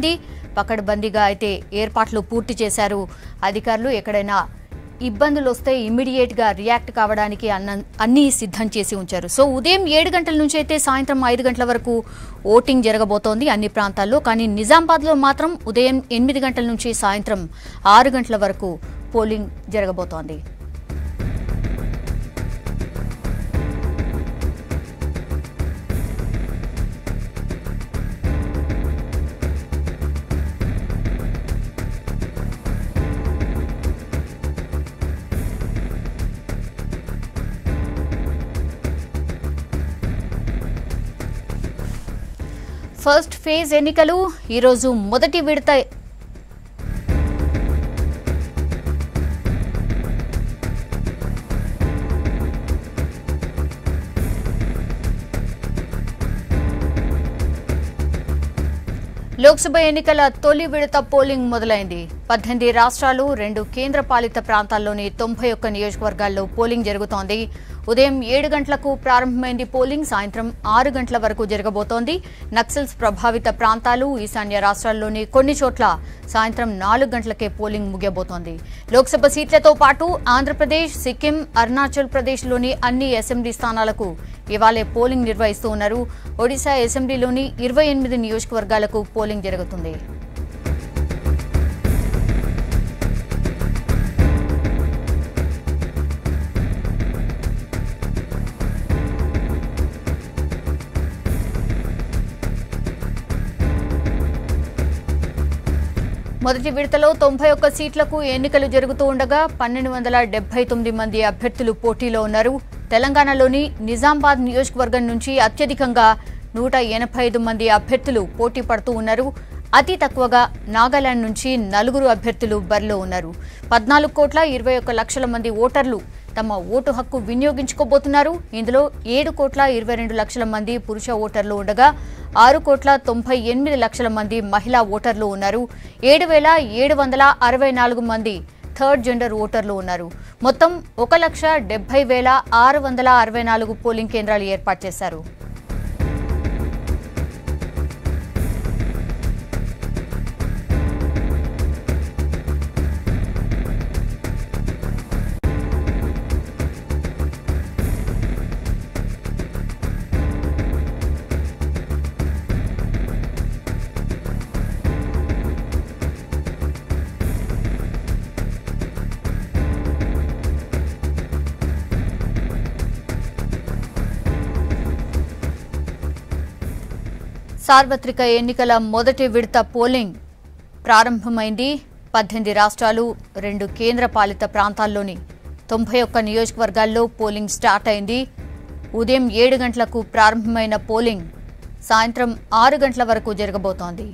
జరుగుతోంది. పకడ్బందీగా అయితే ఏర్పాట్లు పూర్తి చేశారు అధికారులు. ఎక్కడైనా ఇబ్బందులు వస్తే ఇమ్మీడియట్ గా రియాక్ట్ కావడానికి అన్ని సిద్ధం చేసి ఉంచారు. సో ఉదయం 7 గంటల నుంచి అయితే సాయంత్రం 5 గంటల వరకు ఓటింగ్ జరగబోతోంది అన్ని ప్రాంతాల్లో. కానీ నిజామాబాద్లో మాత్రం ఉదయం 8 గంటల నుంచి సాయంత్రం 6 గంటల వరకు పోలింగ్ జరగబోతోంది. ఫస్ట్ ఫేజ్ ఎన్నికలు ఈరోజు మొదటి విడత లోక్సభ ఎన్నికల తొలి విడత పోలింగ్ మొదలైంది. 18 రాష్ట్రాలు 2 కేంద్ర పాలిత ప్రాంతాల్లోని 91 నియోజకవర్గాల్లో పోలింగ్ జరుగుతోంది. ఉదయం 7 గంటలకు ప్రారంభమైంది పోలింగ్. సాయంత్రం 6 గంటల వరకు జరగబోతోంది. నక్సల్స్ ప్రభావిత ప్రాంతాలు, ఈశాన్య రాష్ట్రాల్లోని కొన్ని చోట్ల సాయంత్రం 4 గంటలకే పోలింగ్ ముగియబోతోంది. లోక్సభ సీట్లతో పాటు ఆంధ్రప్రదేశ్, సిక్కిం, అరుణాచల్ ప్రదేశ్లోని అన్ని అసెంబ్లీ స్థానాలకు ఇవాళే పోలింగ్ నిర్వహిస్తూ ఉన్నారు. ఒడిశా అసెంబ్లీలోని 28 నియోజకవర్గాలకు పోలింగ్ జరుగుతుంది. మొదటి విడతలో 91 సీట్లకు ఎన్నికలు జరుగుతూ ఉండగా 1279 మంది అభ్యర్థులు పోటీలో ఉన్నారు. తెలంగాణలోని నిజామాబాద్ నియోజకవర్గం నుంచి అత్యధికంగా 185 మంది అభ్యర్థులు పోటీ పడుతూ ఉన్నారు. అతి తక్కువగా నాగాలాండ్ నుంచి 4 అభ్యర్థులు బరిలో ఉన్నారు. 14,21,00,000 మంది ఓటర్లు తమ ఓటు హక్కు వినియోగించుకోబోతున్నారు. ఇందులో 7,22,00,000 మంది పురుష ఓటర్లు ఉండగా 6,98,00,000 మంది మహిళా ఓటర్లు ఉన్నారు. 7,764 మంది థర్డ్ జెండర్ ఓటర్లు ఉన్నారు. మొత్తం 1,70,664 పోలింగ్ కేంద్రాలు ఏర్పాటు చేశారు. సార్వత్రిక ఎన్నికల మొదటి విడత పోలింగ్ ప్రారంభమైంది. 18 రాష్ట్రాలు 2 కేంద్ర పాలిత ప్రాంతాల్లోని 91 నియోజకవర్గాల్లో పోలింగ్ స్టార్ట్ అయింది. ఉదయం 7 గంటలకు ప్రారంభమైన పోలింగ్ సాయంత్రం 6 గంటల వరకు జరగబోతోంది.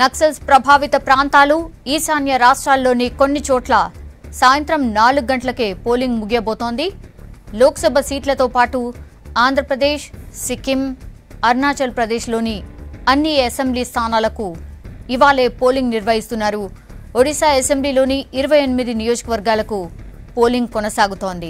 నక్సల్స్ ప్రభావిత ప్రాంతాలు, ఈశాన్య రాష్ట్రాల్లోని కొన్ని చోట్ల సాయంత్రం 4 గంటలకే పోలింగ్ ముగియబోతోంది. లోక్సభ సీట్లతో పాటు ఆంధ్రప్రదేశ్, సిక్కిం, అరుణాచల్ ప్రదేశ్లోని అన్ని అసెంబ్లీ స్థానాలకు ఇవాళే పోలింగ్ నిర్వహిస్తున్నారు. ఒడిశా అసెంబ్లీలోని 28 నియోజకవర్గాలకు పోలింగ్ కొనసాగుతోంది.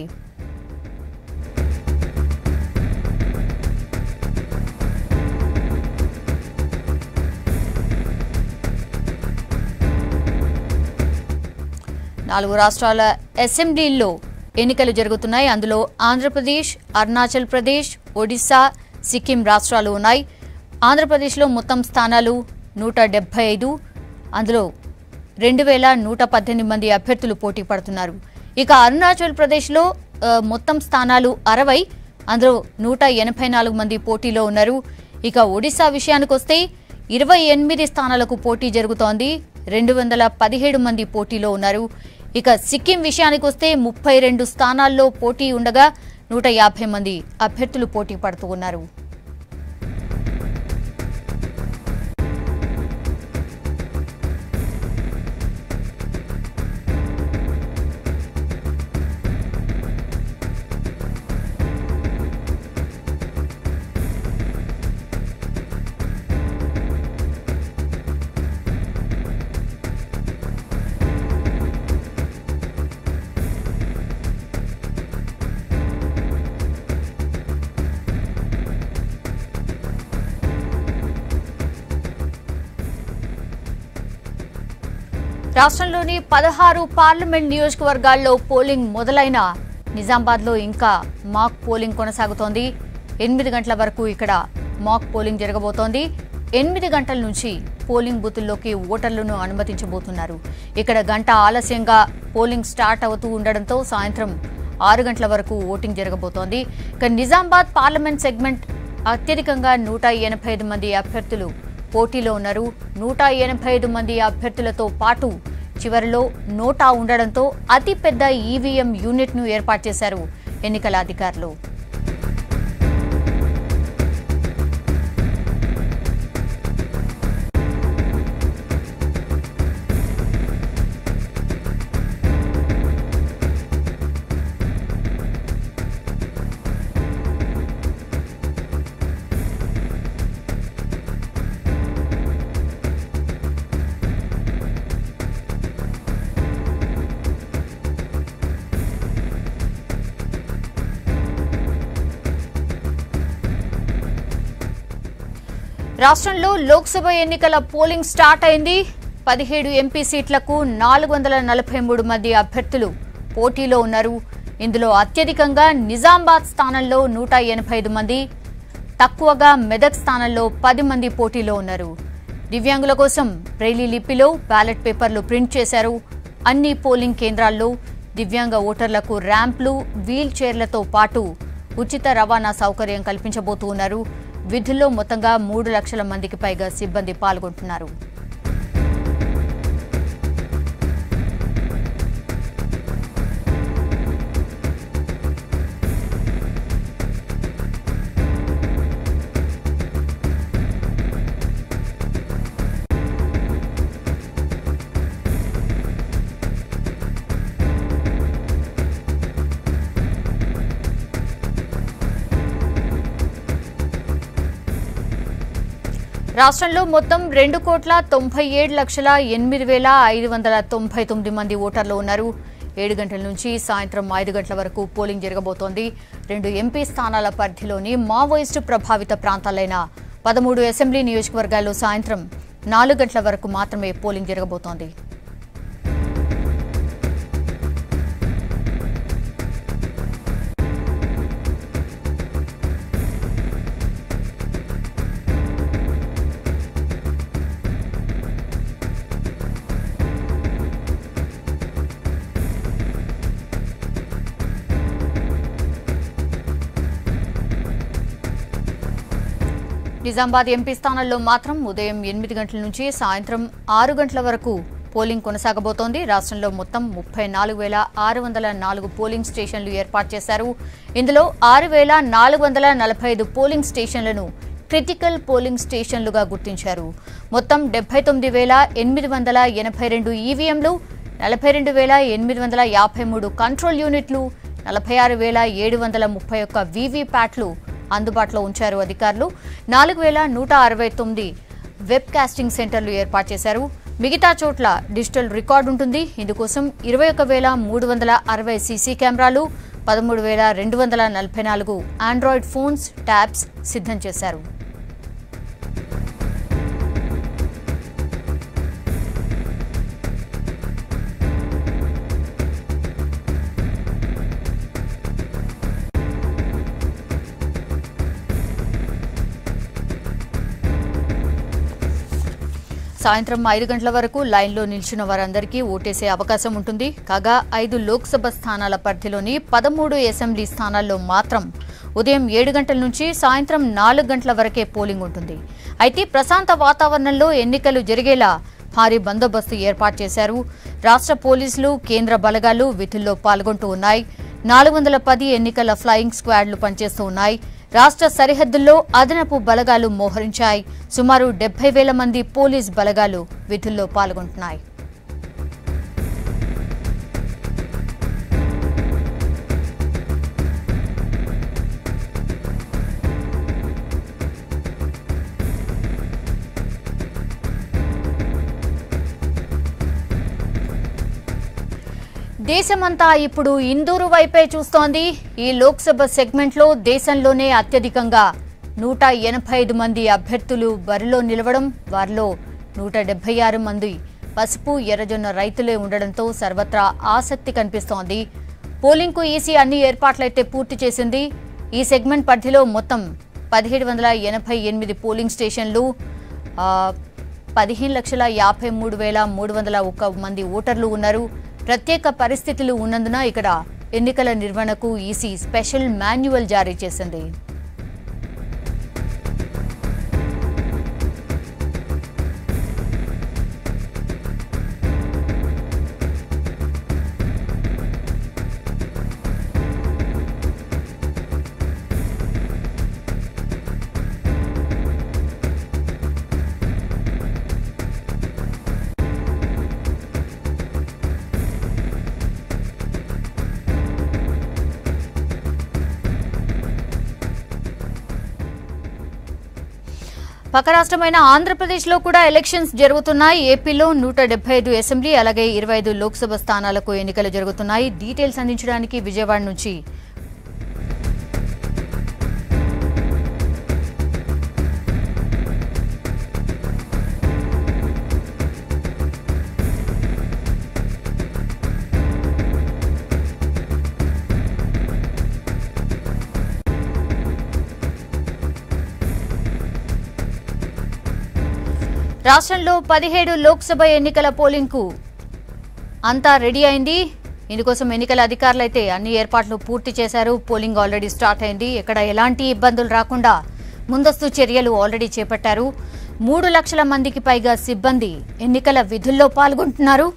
నాలుగు రాష్ట్రాల అసెంబ్లీల్లో ఎన్నికలు జరుగుతున్నాయి. అందులో ఆంధ్రప్రదేశ్, అరుణాచల్ ప్రదేశ్, ఒడిశా, సిక్కిం రాష్ట్రాలు ఉన్నాయి. ఆంధ్రప్రదేశ్లో మొత్తం స్థానాలు 175. అందులో 2,118 మంది అభ్యర్థులు పోటీ పడుతున్నారు. ఇక అరుణాచల్ ప్రదేశ్లో మొత్తం స్థానాలు 60. అందులో 184 మంది పోటీలో ఉన్నారు. ఇక ఒడిశా విషయానికి వస్తే 28 స్థానాలకు పోటీ జరుగుతోంది. 217 మంది పోటీలో ఉన్నారు. ఇక సిక్కిం విషయానికి వస్తే 32 స్థానాల్లో పోటీ ఉండగా 150 మంది అభ్యర్థులు పోటీ పడుతూ ఉన్నారు. రాష్ట్రంలోని 16 పార్లమెంట్ నియోజకవర్గాల్లో పోలింగ్ మొదలైన నిజామాబాద్లో ఇంకా మాక్ పోలింగ్ కొనసాగుతోంది. 8 గంటల వరకు ఇక్కడ మాక్ పోలింగ్ జరగబోతోంది. 8 గంటల నుంచి పోలింగ్ బూతుల్లోకి ఓటర్లను అనుమతించబోతున్నారు. ఇక్కడ గంట ఆలస్యంగా పోలింగ్ స్టార్ట్ అవుతూ ఉండడంతో సాయంత్రం 6 గంటల వరకు ఓటింగ్ జరగబోతోంది. ఇక నిజామాబాద్ పార్లమెంట్ సెగ్మెంట్ అత్యధికంగా 185 మంది అభ్యర్థులు పోటీలో ఉన్నారు. 185 మంది అభ్యర్థులతో పాటు చివరిలో నోటా ఉండడంతో అతిపెద్ద ఈవీఎం యూనిట్ ను ఏర్పాటు చేశారు ఎన్నికల అధికారులు. రాష్ట్రంలో లోక్సభ ఎన్నికల పోలింగ్ స్టార్ట్ అయింది. 17 ఎంపీ సీట్లకు 443 మంది అభ్యర్థులు పోటీలో ఉన్నారు. ఇందులో అత్యధికంగా నిజామాబాద్ స్థానంలో 185 మంది, తక్కువగా మెదక్ స్థానంలో 10 మంది పోటీలో ఉన్నారు. దివ్యాంగుల కోసం బ్రెయిలీ లిపిలో బ్యాలెట్ పేపర్లు ప్రింట్ చేశారు. అన్ని పోలింగ్ కేంద్రాల్లో దివ్యాంగ ఓటర్లకు ర్యాంప్లు, వీల్ చైర్లతో పాటు ఉచిత రవాణా సౌకర్యం కల్పించబోతూ ఉన్నారు. విధుల్లో మొత్తంగా 3 లక్షల మందికి పైగా సిబ్బంది పాల్గొంటున్నారు. రాష్ట్రంలో మొత్తం 2,97,08,599 మంది ఓటర్లు ఉన్నారు. 7 గంటల నుంచి సాయంత్రం 5 గంటల వరకు పోలింగ్ జరగబోతోంది. 2 ఎంపీ స్థానాల పరిధిలోని మావోయిస్టు ప్రభావిత ప్రాంతాలైన 13 అసెంబ్లీ నియోజకవర్గాల్లో సాయంత్రం 4 గంటల వరకు మాత్రమే పోలింగ్ జరగబోతోంది. నిజామాబాద్ ఎంపీ స్థానాల్లో మాత్రం ఉదయం 8 గంటల నుంచి సాయంత్రం 6 గంటల వరకు పోలింగ్ కొనసాగబోతోంది. రాష్ట్రంలో మొత్తం 34,604 పోలింగ్ స్టేషన్లు ఏర్పాటు చేశారు. ఇందులో 6,445 పోలింగ్ స్టేషన్లను క్రిటికల్ పోలింగ్ స్టేషన్లుగా గుర్తించారు. మొత్తం 79,882 ఈవీఎంలు, 42,853 కంట్రోల్ యూనిట్లు, 46,731 వీవీప్యాట్లు అందుబాటులో ఉంచారు అధికారులు. 4,169 వెబ్ కాస్టింగ్ సెంటర్లు ఏర్పాటు చేశారు. మిగతా చోట్ల డిజిటల్ రికార్డు ఉంటుంది. ఇందుకోసం 21,360 సీసీ కెమెరాలు, 13,244 ఆండ్రాయిడ్ ఫోన్స్, ట్యాబ్స్ సిద్ధం చేశారు. సాయంత్రం 5 గంటల వరకు లైన్లో నిల్చున్న వారందరికీ ఓటేసే అవకాశం ఉంటుంది. కాగా 5 లోక్సభ స్థానాల పరిధిలోని 13 అసెంబ్లీ స్థానాల్లో మాత్రం ఉదయం 7 గంటల నుంచి సాయంత్రం 4 గంటల వరకే పోలింగ్ ఉంటుంది. అయితే ప్రశాంత వాతావరణంలో ఎన్నికలు జరిగేలా భారీ బందోబస్తు ఏర్పాటు చేశారు. రాష్ట్ర పోలీసులు, కేంద్ర బలగాలు విధుల్లో పాల్గొంటూ ఉన్నాయి. 410 ఎన్నికల ఫ్లయింగ్ స్క్వాడ్లు పనిచేస్తూ ఉన్నాయి. రాష్ట్ర సరిహద్దుల్లో అదనపు బలగాలు మోహరించాయి. సుమారు 70,000 మంది పోలీస్ బలగాలు విధుల్లో పాల్గొంటున్నాయి. దేశమంతా ఇప్పుడు ఇందూరు వైపే చూస్తోంది. ఈ లోక్సభ సెగ్మెంట్లో దేశంలోనే అత్యధికంగా 185 మంది అభ్యర్థులు బరిలో నిలవడం, వారిలో 176 మంది పసుపు ఎర్రజొన్న రైతులే ఉండడంతో సర్వత్రా ఆసక్తి కనిపిస్తోంది. పోలింగ్కు ఈసీ అన్ని ఏర్పాట్లయితే పూర్తి చేసింది. ఈ సెగ్మెంట్ పరిధిలో మొత్తం 1788 పోలింగ్ స్టేషన్లు, 15,53,301 మంది ఓటర్లు ఉన్నారు. ప్రత్యేక పరిస్థితులు ఉన్నందున ఇక్కడ ఎన్నికల నిర్వహణకు ఈసీ స్పెషల్ మాన్యువల్ జారీ చేసింది. పక్క రాష్ట్రమైన ఆంధ్రప్రదేశ్లో కూడా ఎలక్షన్స్ జరుగుతున్నాయి. ఏపీలో 175 అసెంబ్లీ అలాగే 25 లోక్సభ స్థానాలకు ఎన్నికలు జరుగుతున్నాయి. డీటెయిల్స్ అందించడానికి విజయవాడ నుంచి రాష్ట్రంలో 17 లోక్సభ ఎన్నికల పోలింగ్కు అంతా రెడీ అయింది. ఇందుకోసం ఎన్నికల అధికారులు అయితే అన్ని ఏర్పాట్లు పూర్తి చేశారు. పోలింగ్ ఆల్రెడీ స్టార్ట్ అయింది. ఎక్కడ ఎలాంటి ఇబ్బందులు రాకుండా ముందస్తు చర్యలు ఆల్రెడీ చేపట్టారు. 3 లక్షల మందికి పైగా సిబ్బంది ఎన్నికల విధుల్లో పాల్గొంటున్నారు.